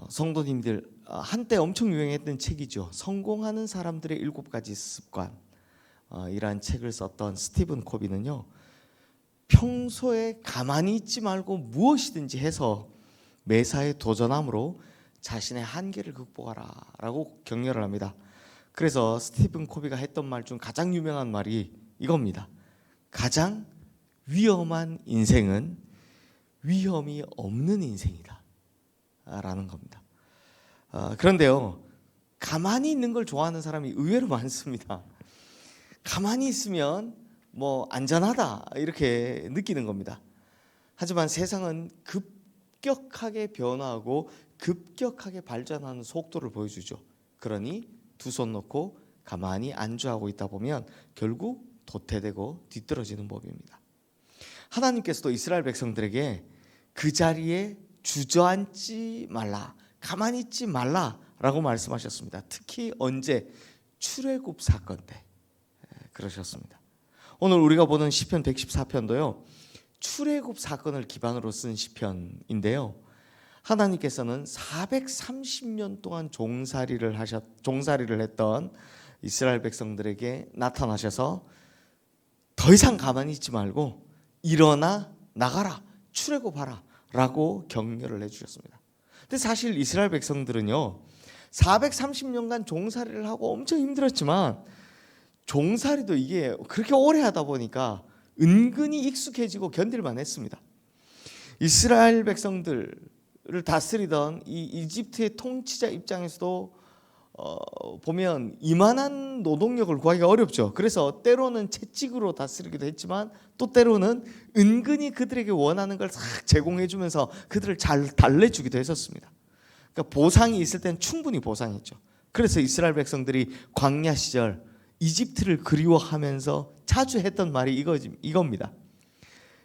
성도님들, 한때 엄청 유행했던 책이죠. 성공하는 사람들의 7가지 습관, 이란 책을 썼던 스티븐 코비는요, 평소에 가만히 있지 말고 무엇이든지 해서 매사에 도전함으로 자신의 한계를 극복하라 라고 격려를 합니다. 그래서 스티븐 코비가 했던 말 중 가장 유명한 말이 이겁니다. 가장 위험한 인생은 위험이 없는 인생이다 라는 겁니다. 그런데요, 가만히 있는 걸 좋아하는 사람이 의외로 많습니다. 가만히 있으면 뭐 안전하다 이렇게 느끼는 겁니다. 하지만 세상은 급격하게 변화하고 급격하게 발전하는 속도를 보여주죠. 그러니 두 손 놓고 가만히 안주하고 있다 보면 결국 도태되고 뒤떨어지는 법입니다. 하나님께서도 이스라엘 백성들에게 그 자리에 주저앉지 말라, 가만히 있지 말라라고 말씀하셨습니다. 특히 언제? 출애굽 사건 때 그러셨습니다. 오늘 우리가 보는 시편 114편도요, 출애굽 사건을 기반으로 쓴 시편인데요, 하나님께서는 430년 동안 종살이를 했던 이스라엘 백성들에게 나타나셔서 더 이상 가만히 있지 말고 일어나 나가라, 출애굽하라 라고 격려를 해주셨습니다. 근데 사실 이스라엘 백성들은요, 430년간 종살이를 하고 엄청 힘들었지만 종살이도 이게 그렇게 오래 하다 보니까 은근히 익숙해지고 견딜만 했습니다. 이스라엘 백성들을 다스리던 이 이집트의 통치자 입장에서도 보면 이만한 노동력을 구하기가 어렵죠. 그래서 때로는 채찍으로 다스리기도 했지만 또 때로는 은근히 그들에게 원하는 걸 싹 제공해주면서 그들을 잘 달래주기도 했었습니다. 그러니까 보상이 있을 땐 충분히 보상했죠. 그래서 이스라엘 백성들이 광야 시절 이집트를 그리워하면서 자주 했던 말이 이겁니다.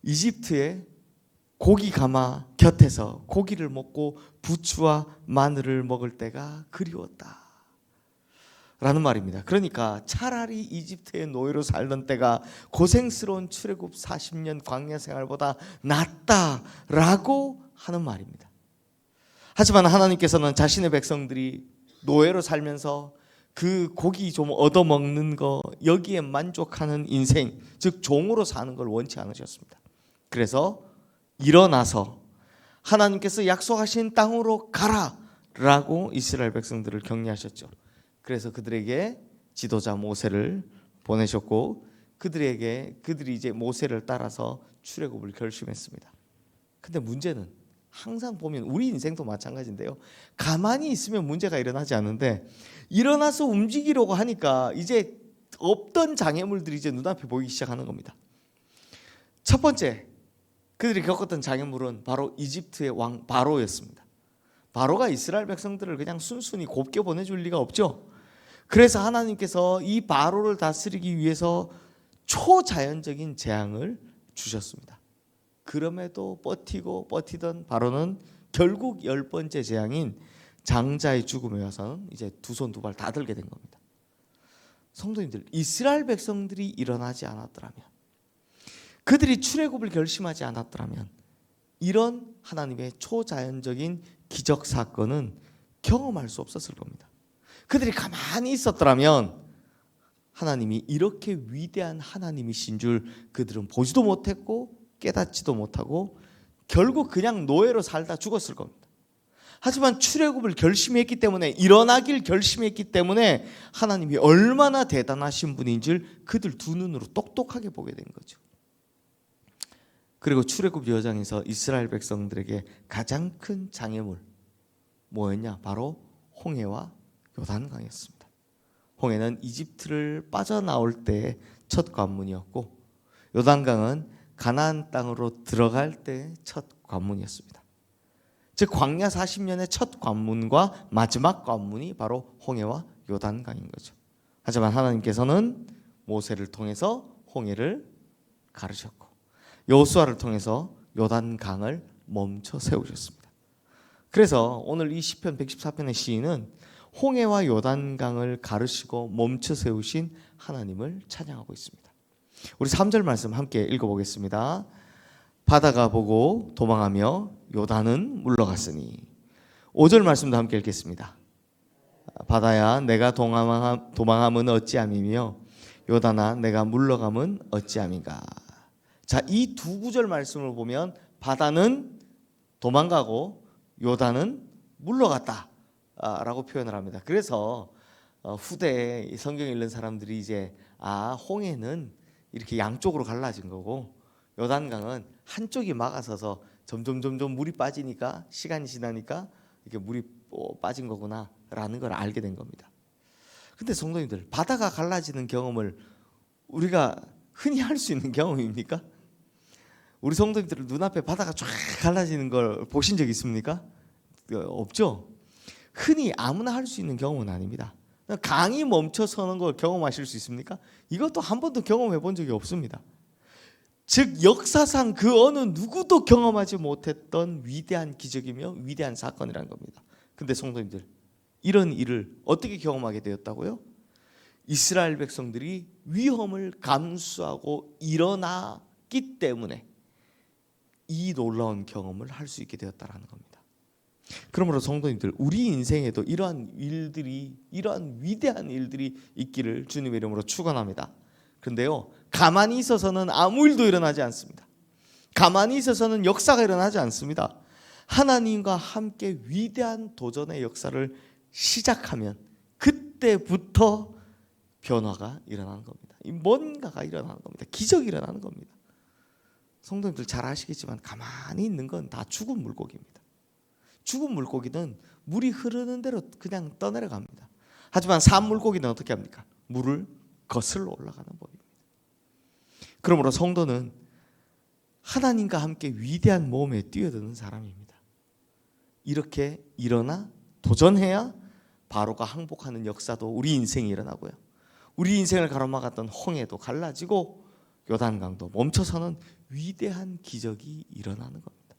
이집트의 고기 가마 곁에서 고기를 먹고 부추와 마늘을 먹을 때가 그리웠다 라는 말입니다. 그러니까 차라리 이집트의 노예로 살던 때가 고생스러운 출애굽 40년 광야 생활보다 낫다라고 하는 말입니다. 하지만 하나님께서는 자신의 백성들이 노예로 살면서 그 고기 좀 얻어먹는 거, 여기에 만족하는 인생, 즉 종으로 사는 걸 원치 않으셨습니다. 그래서 일어나서 하나님께서 약속하신 땅으로 가라 라고 이스라엘 백성들을 격려하셨죠. 그래서 그들에게 지도자 모세를 보내셨고 그들이 이제 모세를 따라서 출애굽을 결심했습니다. 근데 문제는 항상 보면 우리 인생도 마찬가지인데요, 가만히 있으면 문제가 일어나지 않는데 일어나서 움직이려고 하니까 이제 없던 장애물들이 이제 눈앞에 보이기 시작하는 겁니다. 첫 번째, 그들이 겪었던 장애물은 바로 이집트의 왕 바로였습니다. 바로가 이스라엘 백성들을 그냥 순순히 곱게 보내줄 리가 없죠. 그래서 하나님께서 이 바로를 다스리기 위해서 초자연적인 재앙을 주셨습니다. 그럼에도 버티던 바로는 결국 10번째 재앙인 장자의 죽음에 와서는 이제 두 손 두 발 다 들게 된 겁니다. 성도님들, 이스라엘 백성들이 일어나지 않았더라면, 그들이 출애굽을 결심하지 않았더라면 이런 하나님의 초자연적인 기적 사건은 경험할 수 없었을 겁니다. 그들이 가만히 있었더라면 하나님이 이렇게 위대한 하나님이신 줄 그들은 보지도 못했고 깨닫지도 못하고 결국 그냥 노예로 살다 죽었을 겁니다. 하지만 출애굽을 결심했기 때문에, 일어나길 결심했기 때문에 하나님이 얼마나 대단하신 분인 줄 그들 두 눈으로 똑똑하게 보게 된 거죠. 그리고 출애굽 여정에서 이스라엘 백성들에게 가장 큰 장애물 뭐였냐? 바로 홍해와 요단강이었습니다. 홍해는 이집트를 빠져나올 때 첫 관문이었고 요단강은 가나안 땅으로 들어갈 때 첫 관문이었습니다. 즉 광야 40년의 첫 관문과 마지막 관문이 바로 홍해와 요단강인 거죠. 하지만 하나님께서는 모세를 통해서 홍해를 가르셨고 여호수아를 통해서 요단강을 멈춰 세우셨습니다. 그래서 오늘 이 시편 114편의 시인은 홍해와 요단강을 가르시고 멈춰 세우신 하나님을 찬양하고 있습니다. 우리 3절 말씀 함께 읽어보겠습니다. 바다가 보고 도망하며 요단은 물러갔으니 5절 말씀도 함께 읽겠습니다. 바다야 내가 도망함은 어찌함이며 요단아 내가 물러감은 어찌함인가. 자, 이 두 구절 말씀을 보면 바다는 도망가고 요단은 물러갔다 라고 표현을 합니다. 그래서 후대에 성경 읽는 사람들이 이제 홍해는 이렇게 양쪽으로 갈라진 거고 요단강은 한쪽이 막아서서 점점 물이 빠지니까 시간이 지나니까 이렇게 물이 빠진 거구나 라는 걸 알게 된 겁니다. 근데 성도님들, 바다가 갈라지는 경험을 우리가 흔히 할 수 있는 경험입니까? 우리 성도님들 눈앞에 바다가 쫙 갈라지는 걸 보신 적 있습니까? 없죠? 흔히 아무나 할 수 있는 경험은 아닙니다. 강이 멈춰서는 걸 경험하실 수 있습니까? 이것도 한 번도 경험해 본 적이 없습니다. 즉 역사상 그 어느 누구도 경험하지 못했던 위대한 기적이며 위대한 사건이라는 겁니다. 근데 성도님들, 이런 일을 어떻게 경험하게 되었다고요? 이스라엘 백성들이 위험을 감수하고 일어나기 때문에 이 놀라운 경험을 할 수 있게 되었다라는 겁니다. 그러므로 성도님들, 우리 인생에도 이러한 위대한 일들이 있기를 주님의 이름으로 축원합니다. 그런데요, 가만히 있어서는 아무 일도 일어나지 않습니다. 가만히 있어서는 역사가 일어나지 않습니다. 하나님과 함께 위대한 도전의 역사를 시작하면 그때부터 변화가 일어나는 겁니다. 뭔가가 일어나는 겁니다. 기적이 일어나는 겁니다. 성도님들 잘 아시겠지만 가만히 있는 건 다 죽은 물고기입니다. 죽은 물고기는 물이 흐르는 대로 그냥 떠내려갑니다. 하지만 산 물고기는 어떻게 합니까? 물을 거슬러 올라가는 법입니다. 그러므로 성도는 하나님과 함께 위대한 모험에 뛰어드는 사람입니다. 이렇게 일어나 도전해야 바로가 항복하는 역사도 우리 인생에 일어나고요. 우리 인생을 가로막았던 홍해도 갈라지고 요단강도 멈춰서는 위대한 기적이 일어나는 겁니다.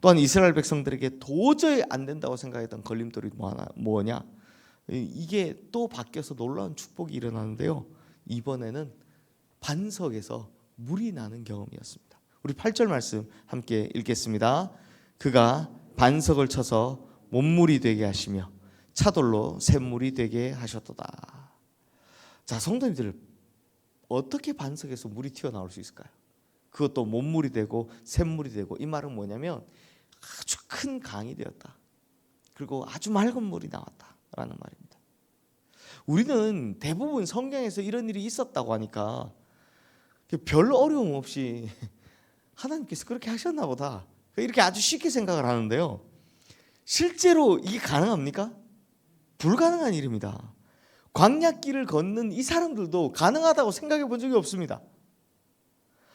또한 이스라엘 백성들에게 도저히 안 된다고 생각했던 걸림돌이 뭐냐? 이게 또 바뀌어서 놀라운 축복이 일어나는데요. 이번에는 반석에서 물이 나는 경험이었습니다. 우리 8절 말씀 함께 읽겠습니다. 그가 반석을 쳐서 못물이 되게 하시며 차돌로 샘물이 되게 하셨도다. 자, 성도님들, 어떻게 반석에서 물이 튀어나올 수 있을까요? 그것도 못물이 되고 샘물이 되고, 이 말은 뭐냐면 아주 큰 강이 되었다. 그리고 아주 맑은 물이 나왔다라는 말입니다. 우리는 대부분 성경에서 이런 일이 있었다고 하니까 별 어려움 없이 하나님께서 그렇게 하셨나 보다, 이렇게 아주 쉽게 생각을 하는데요. 실제로 이게 가능합니까? 불가능한 일입니다. 광야길을 걷는 이 사람들도 가능하다고 생각해 본 적이 없습니다.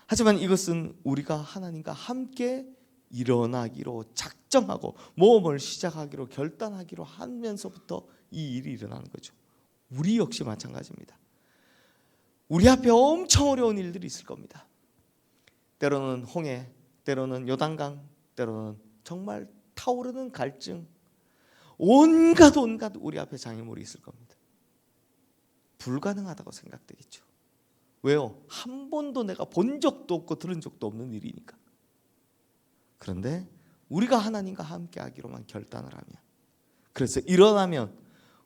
하지만 이것은 우리가 하나님과 함께 일어나기로 작정하고 모험을 시작하기로 결단하기로 하면서부터 이 일이 일어나는 거죠. 우리 역시 마찬가지입니다. 우리 앞에 엄청 어려운 일들이 있을 겁니다. 때로는 홍해, 때로는 요단강, 때로는 정말 타오르는 갈증, 온갖 우리 앞에 장애물이 있을 겁니다. 불가능하다고 생각되겠죠. 왜요? 한 번도 내가 본 적도 없고 들은 적도 없는 일이니까. 그런데 우리가 하나님과 함께 하기로만 결단을 하면, 그래서 일어나면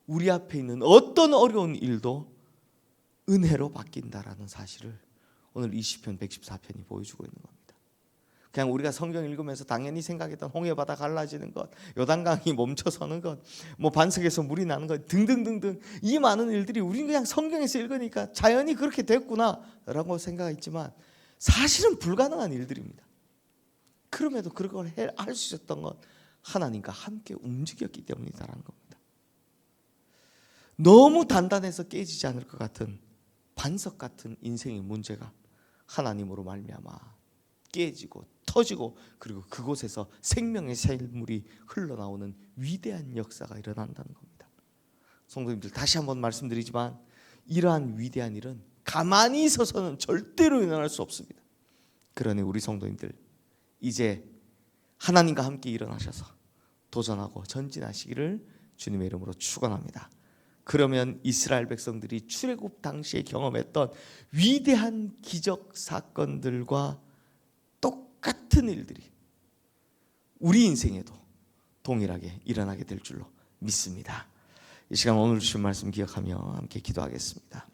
우리 앞에 있는 어떤 어려운 일도 은혜로 바뀐다라는 사실을 오늘 이 시편 114편이 보여주고 있는 겁니다. 그냥 우리가 성경 읽으면서 당연히 생각했던 홍해바다 갈라지는 것, 요단강이 멈춰서는 것, 뭐 반석에서 물이 나는 것 등등등등, 이 많은 일들이 우리는 그냥 성경에서 읽으니까 자연히 그렇게 됐구나라고 생각했지만 사실은 불가능한 일들입니다. 그럼에도 그걸 할 수 있었던 건 하나님과 함께 움직였기 때문이다라는 겁니다. 너무 단단해서 깨지지 않을 것 같은 반석 같은 인생의 문제가 하나님으로 말미암아 깨지고 터지고, 그리고 그곳에서 생명의 샘물이 흘러나오는 위대한 역사가 일어난다는 겁니다. 성도님들, 다시 한번 말씀드리지만 이러한 위대한 일은 가만히 있어서는 절대로 일어날 수 없습니다. 그러니 우리 성도님들, 이제 하나님과 함께 일어나셔서 도전하고 전진하시기를 주님의 이름으로 축원합니다. 그러면 이스라엘 백성들이 출애굽 당시에 경험했던 위대한 기적 사건들과 똑같은 일들이 우리 인생에도 동일하게 일어나게 될 줄로 믿습니다. 이 시간 오늘 주신 말씀 기억하며 함께 기도하겠습니다.